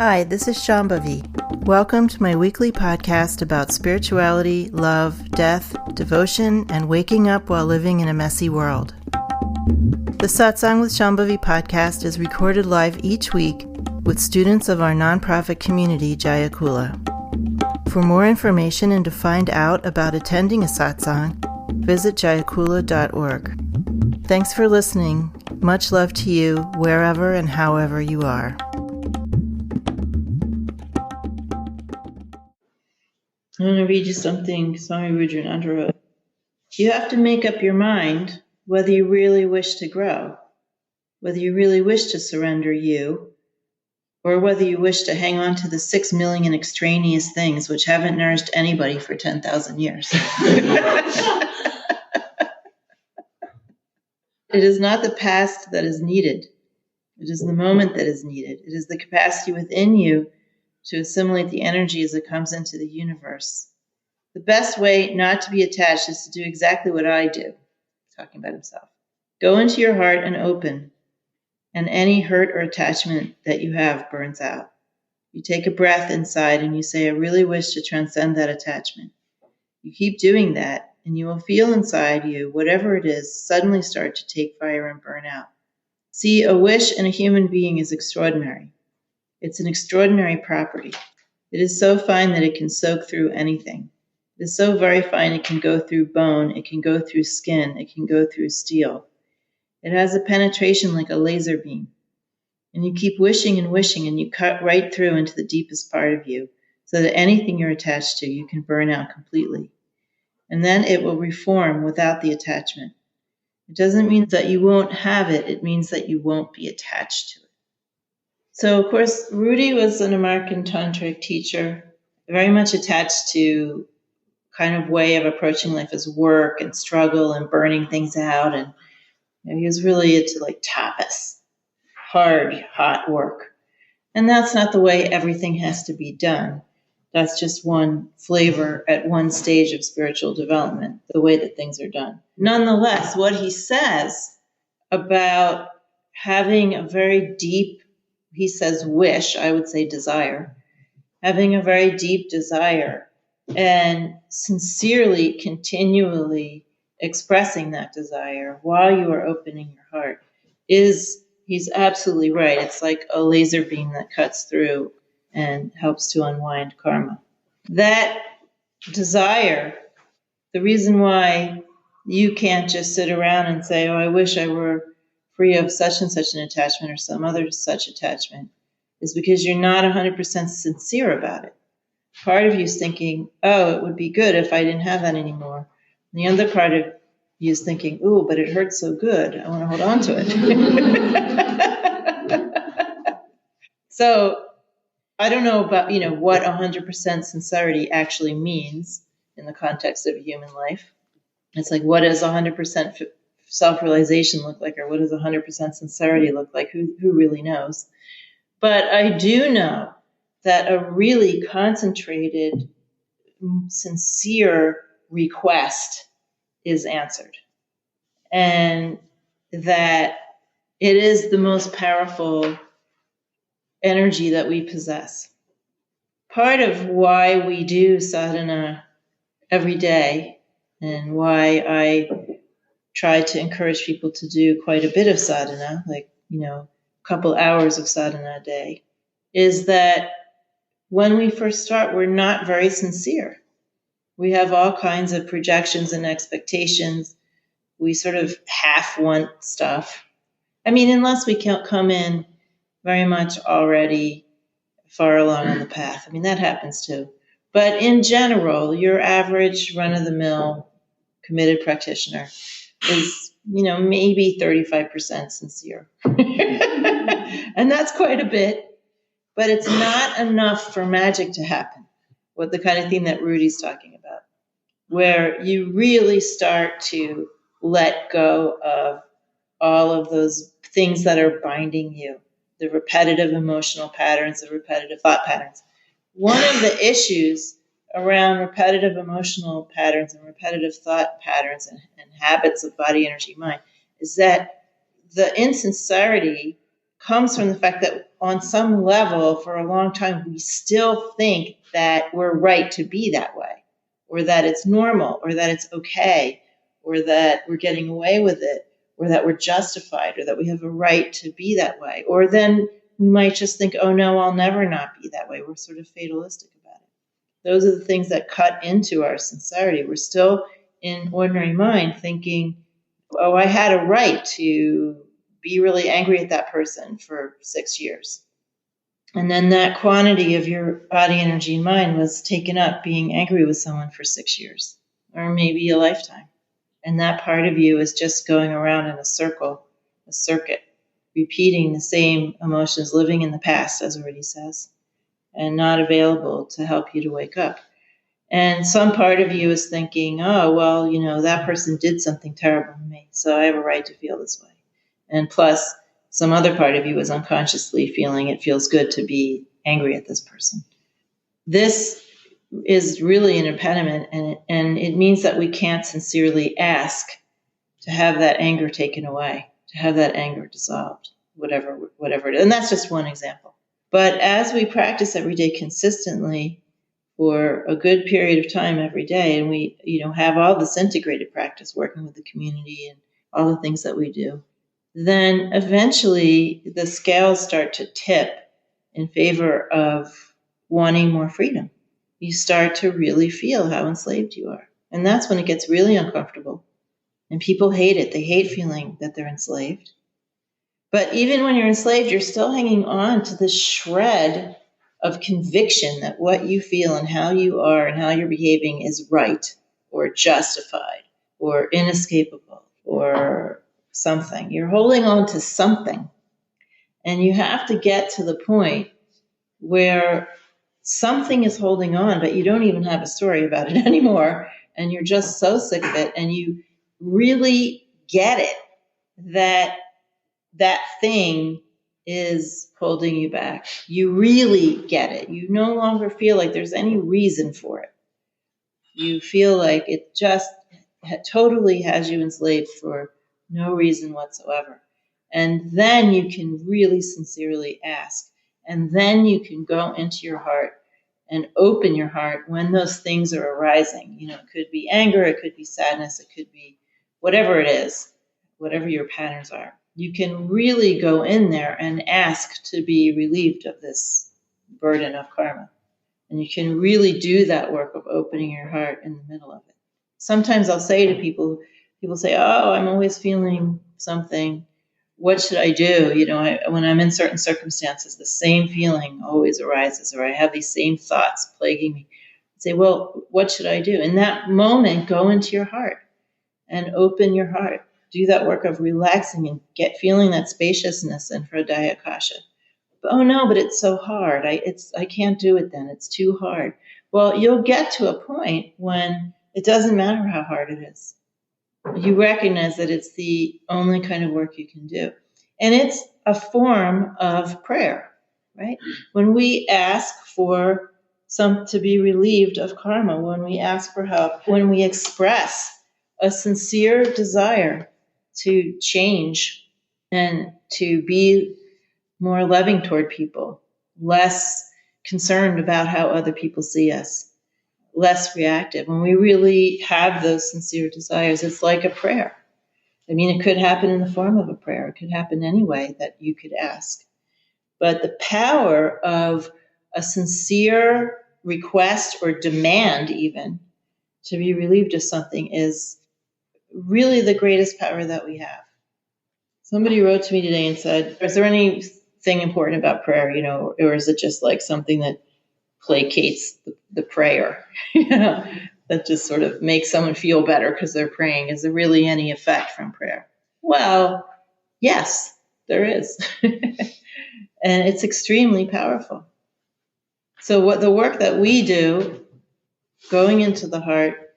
Hi, this is Shambhavi. Welcome to my weekly podcast about spirituality, love, death, devotion, and waking up while living in a messy world. The Satsang with Shambhavi podcast is recorded live each week with students of our nonprofit community, Jayakula. For more information and to find out about attending a satsang, visit jayakula.org. Thanks for listening. Much love to you, wherever and however you are. I'm going to read you something Swami Rudrananda wrote. You have to make up your mind whether you really wish to grow, whether you really wish to surrender you, or whether you wish to hang on to the 6 million extraneous things which haven't nourished anybody for 10,000 years. It is not the past that is needed. It is the moment that is needed. It is the capacity within you to assimilate the energy as it comes into the universe. The best way not to be attached is to do exactly what I do, talking about himself. Go into your heart and open, and any hurt or attachment that you have burns out. You take a breath inside and you say, I really wish to transcend that attachment. You keep doing that, and you will feel inside you, whatever it is, suddenly start to take fire and burn out. See, a wish in a human being is extraordinary. It's an extraordinary property. It is so fine that it can soak through anything. It is so very fine it can go through bone, it can go through skin, it can go through steel. It has a penetration like a laser beam. And you keep wishing and wishing, and you cut right through into the deepest part of you, so that anything you're attached to, you can burn out completely. And then it will reform without the attachment. It doesn't mean that you won't have it, it means that you won't be attached to it. So, of course, Rudy was an American tantric teacher, very much attached to kind of way of approaching life as work and struggle and burning things out. And he was really into like tapas, hard, hot work. And that's not the way everything has to be done. That's just one flavor at one stage of spiritual development, the way that things are done. Nonetheless, what he says about having a very deep, he says wish, I would say desire, having a very deep desire and sincerely, continually expressing that desire while you are opening your heart he's absolutely right. It's like a laser beam that cuts through and helps to unwind karma. That desire, the reason why you can't just sit around and say, oh, I wish I were free of such and such an attachment or some other such attachment, is because you're not 100% sincere about it. Part of you is thinking, oh, it would be good if I didn't have that anymore. And the other part of you is thinking, ooh, but it hurts so good. I want to hold on to it. So I don't know about, what 100% sincerity actually means in the context of human life. It's like, what does 100% self-realization look like? Or what does 100% sincerity look like? Who really knows? But I do know that a really concentrated, sincere request is answered. And that it is the most powerful energy that we possess. Part of why we do sadhana every day and why I try to encourage people to do quite a bit of sadhana, like, a couple hours of sadhana a day, is that when we first start, we're not very sincere. We have all kinds of projections and expectations. We sort of half want stuff. Unless we can't come in very much already far along on the path. That happens too. But in general, your average run-of-the-mill committed practitioner is, maybe 35% sincere. And that's quite a bit. But it's not enough for magic to happen, what the kind of thing that Rudy's talking about, where you really start to let go of all of those things that are binding you, the repetitive emotional patterns, the repetitive thought patterns. One of the issues around repetitive emotional patterns and repetitive thought patterns and habits of body, energy, mind is that the insincerity comes from the fact that on some level, for a long time, we still think that we're right to be that way, or that it's normal, or that it's okay, or that we're getting away with it, or that we're justified, or that we have a right to be that way. Or then we might just think, oh no, I'll never not be that way. We're sort of fatalistic about it. Those are the things that cut into our sincerity. We're still in ordinary mind thinking, oh, I had a right to be really angry at that person for 6 years. And then that quantity of your body, energy, and mind was taken up being angry with someone for 6 years, or maybe a lifetime. And that part of you is just going around in a circle, a circuit, repeating the same emotions, living in the past, as Already says, and not available to help you to wake up. And some part of you is thinking, oh, well, that person did something terrible to me, so I have a right to feel this way. And plus, some other part of you is unconsciously feeling it feels good to be angry at this person. This is really an impediment, and it means that we can't sincerely ask to have that anger taken away, to have that anger dissolved, whatever it is. And that's just one example. But as we practice every day consistently for a good period of time every day, and we have all this integrated practice, working with the community and all the things that we do, then eventually the scales start to tip in favor of wanting more freedom. You start to really feel how enslaved you are. And that's when it gets really uncomfortable. And people hate it. They hate feeling that they're enslaved. But even when you're enslaved, you're still hanging on to this shred of conviction that what you feel and how you are and how you're behaving is right or justified or inescapable or something. You're holding on to something. And you have to get to the point where something is holding on, but you don't even have a story about it anymore. And you're just so sick of it. And you really get it that that thing is holding you back. You really get it. You no longer feel like there's any reason for it. You feel like it just totally has you enslaved for no reason whatsoever. And then you can really sincerely ask. And then you can go into your heart and open your heart when those things are arising. It could be anger, it could be sadness, it could be whatever it is, whatever your patterns are. You can really go in there and ask to be relieved of this burden of karma. And you can really do that work of opening your heart in the middle of it. Sometimes I'll say to people say, oh, I'm always feeling something. What should I do? When I'm in certain circumstances, the same feeling always arises, or I have these same thoughts plaguing me. I say, well, what should I do? In that moment, go into your heart and open your heart. Do that work of relaxing and feeling that spaciousness and Hridayakasha. Oh no, but it's so hard. I can't do it then. It's too hard. Well, you'll get to a point when it doesn't matter how hard it is. You recognize that it's the only kind of work you can do. And it's a form of prayer, right? When we ask for to be relieved of karma, when we ask for help, when we express a sincere desire to change and to be more loving toward people, less concerned about how other people see us, less reactive. When we really have those sincere desires, it's like a prayer. It could happen in the form of a prayer. It could happen any way that you could ask. But the power of a sincere request or demand even to be relieved of something is really the greatest power that we have. Somebody wrote to me today and said, is there anything important about prayer, or is it just like something that placates the prayer, that just sort of makes someone feel better because they're praying? Is there really any effect from prayer? Well, yes, there is. And it's extremely powerful. So what the work that we do, going into the heart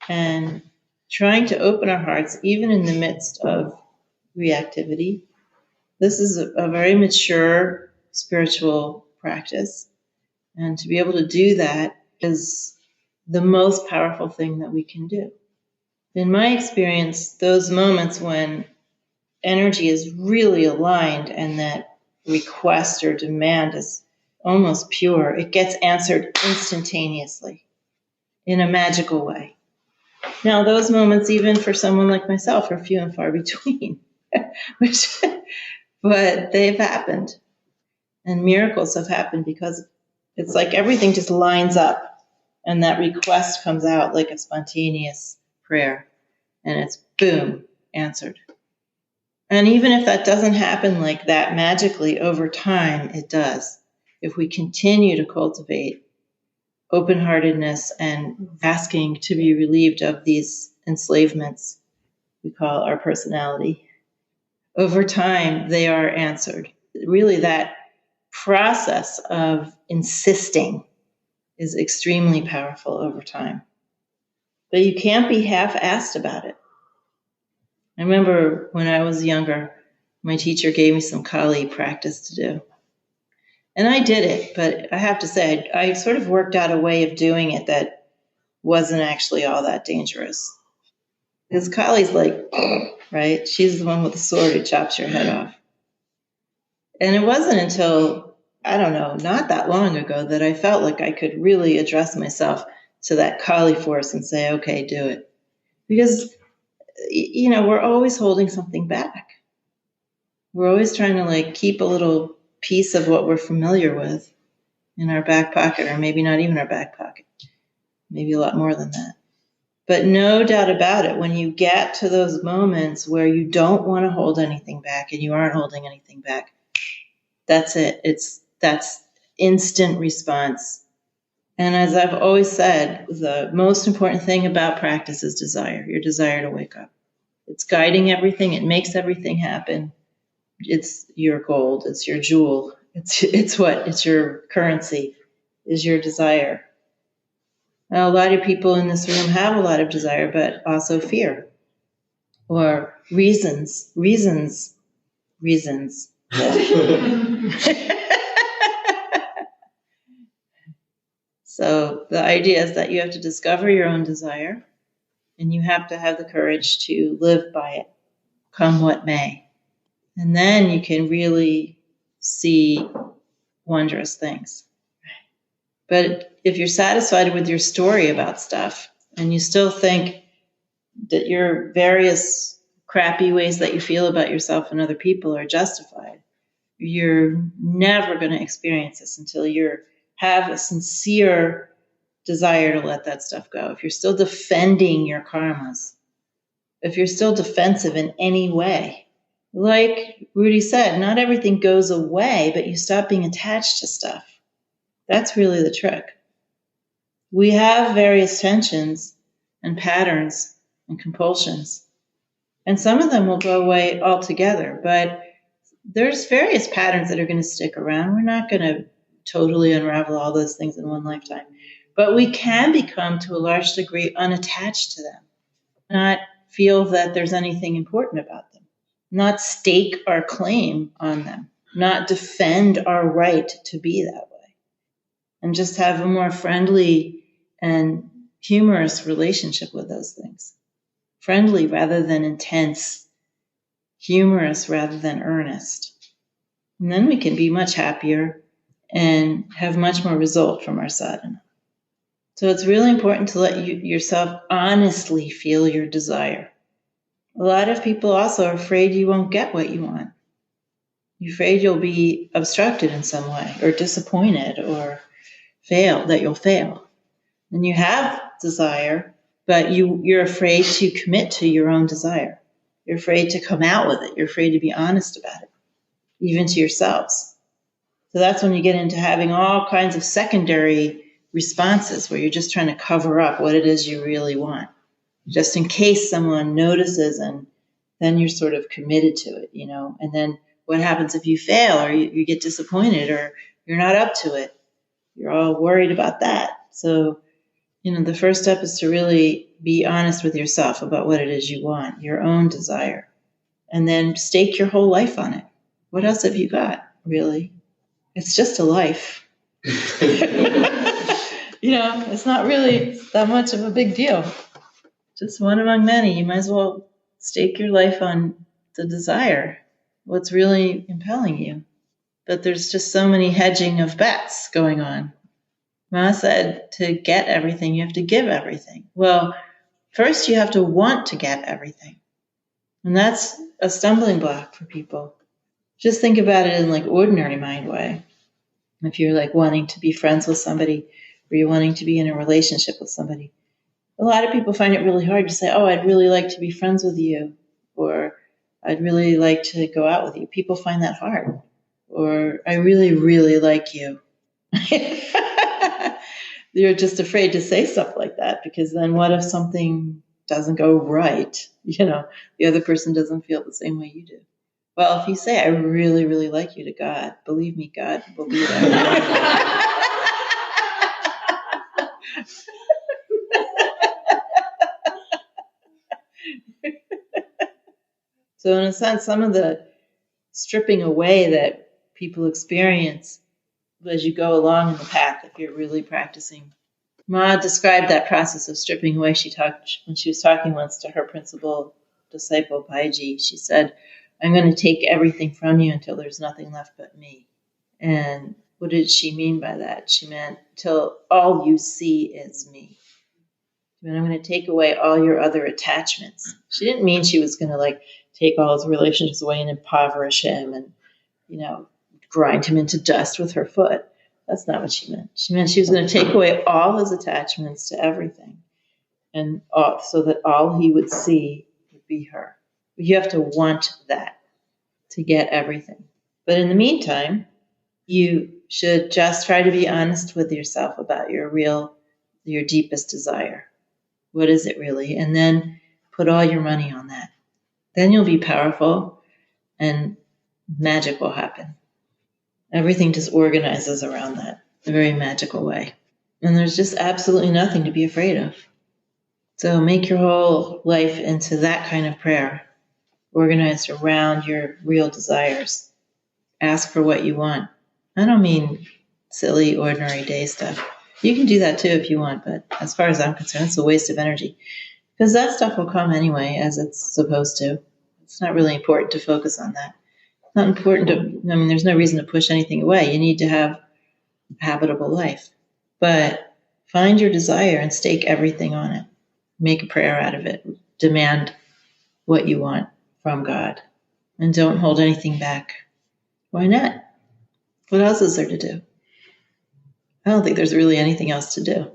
and trying to open our hearts, even in the midst of reactivity, this is a very mature spiritual practice. And to be able to do that is the most powerful thing that we can do. In my experience, those moments when energy is really aligned and that request or demand is almost pure, it gets answered instantaneously in a magical way. Now, those moments, even for someone like myself, are few and far between, but they've happened. And miracles have happened because it's like everything just lines up and that request comes out like a spontaneous prayer and it's boom, answered. And even if that doesn't happen like that magically over time, it does. If we continue to cultivate open-heartedness and asking to be relieved of these enslavements we call our personality, over time they are answered. Really, that process of insisting is extremely powerful over time. But you can't be half-assed about it. I remember when I was younger, my teacher gave me some Kali practice to do. And I did it, but I have to say, I sort of worked out a way of doing it that wasn't actually all that dangerous. Because Kali's like, right? She's the one with the sword who chops your head off. And it wasn't until, I don't know, not that long ago that I felt like I could really address myself to that Kali force and say, okay, do it. Because, you know, we're always holding something back. We're always trying to like keep a little piece of what we're familiar with in our back pocket, or maybe not even our back pocket, maybe a lot more than that. But no doubt about it, when you get to those moments where you don't want to hold anything back and you aren't holding anything back, that's it. That's instant response. And as I've always said, the most important thing about practice is desire, your desire to wake up. It's guiding everything. It makes everything happen. It's your gold. It's your jewel. It's your currency, is your desire. Now, a lot of people in this room have a lot of desire, but also fear or reasons. So the idea is that you have to discover your own desire and you have to have the courage to live by it, come what may. And then you can really see wondrous things. But if you're satisfied with your story about stuff and you still think that your various crappy ways that you feel about yourself and other people are justified, you're never going to experience this until you have a sincere desire to let that stuff go. If you're still defending your karmas, if you're still defensive in any way, like Rudy said, not everything goes away, but you stop being attached to stuff. That's really the trick. We have various tensions and patterns and compulsions, and some of them will go away altogether, but there's various patterns that are going to stick around. We're not going to totally unravel all those things in one lifetime, but we can become, to a large degree, unattached to them, not feel that there's anything important about them, not stake our claim on them, not defend our right to be that way, and just have a more friendly and humorous relationship with those things. Friendly rather than intense, humorous rather than earnest. And then we can be much happier and have much more result from our sadhana. So it's really important to let yourself honestly feel your desire. A lot of people also are afraid you won't get what you want. You're afraid you'll be obstructed in some way or disappointed or that you'll fail. And you have desire, but you're afraid to commit to your own desire. You're afraid to come out with it. You're afraid to be honest about it, even to yourselves. So that's when you get into having all kinds of secondary responses where you're just trying to cover up what it is you really want, just in case someone notices, and then you're sort of committed to it, you know. And then what happens if you fail or you get disappointed or you're not up to it? You're all worried about that. So, you know, the first step is to really be honest with yourself about what it is you want, your own desire, and then stake your whole life on it. What else have you got, really? It's just a life. You know, it's not really that much of a big deal. Just one among many. You might as well stake your life on the desire, what's really impelling you. but there's just so many hedging of bets going on. Ma said to get everything, you have to give everything. Well, first you have to want to get everything. And that's a stumbling block for people. Just think about it in like ordinary mind way. If you're like wanting to be friends with somebody or you're wanting to be in a relationship with somebody, a lot of people find it really hard to say, oh, I'd really like to be friends with you, or I'd really like to go out with you. People find that hard. Or I really, really like you. You're just afraid to say stuff like that because then what if something doesn't go right? The other person doesn't feel the same way you do. Well, if you say, I really, really like you to God, believe me, God will be there. So in a sense, some of the stripping away that people experience as you go along in the path, if you're really practicing. Ma described that process of stripping away. When she was talking once to her principal disciple, Baiji, she said, I'm going to take everything from you until there's nothing left but me. And what did she mean by that? She meant till all you see is me. And I'm going to take away all your other attachments. She didn't mean she was going to like take all his relationships away and impoverish him and, grind him into dust with her foot. That's not what she meant. She meant she was going to take away all his attachments to everything, and so that all he would see would be her. But you have to want that to get everything. But in the meantime, you should just try to be honest with yourself about your deepest desire. What is it really? And then put all your money on that. Then you'll be powerful and magic will happen. Everything just organizes around that in a very magical way. And there's just absolutely nothing to be afraid of. So make your whole life into that kind of prayer, organized around your real desires. Ask for what you want. I don't mean silly, ordinary day stuff. You can do that too if you want, but as far as I'm concerned, it's a waste of energy. Because that stuff will come anyway, as it's supposed to. It's not really important to focus on that. Not important there's no reason to push anything away. You need to have a habitable life. But find your desire and stake everything on it. Make a prayer out of it. Demand what you want from God. And don't hold anything back. Why not? What else is there to do? I don't think there's really anything else to do.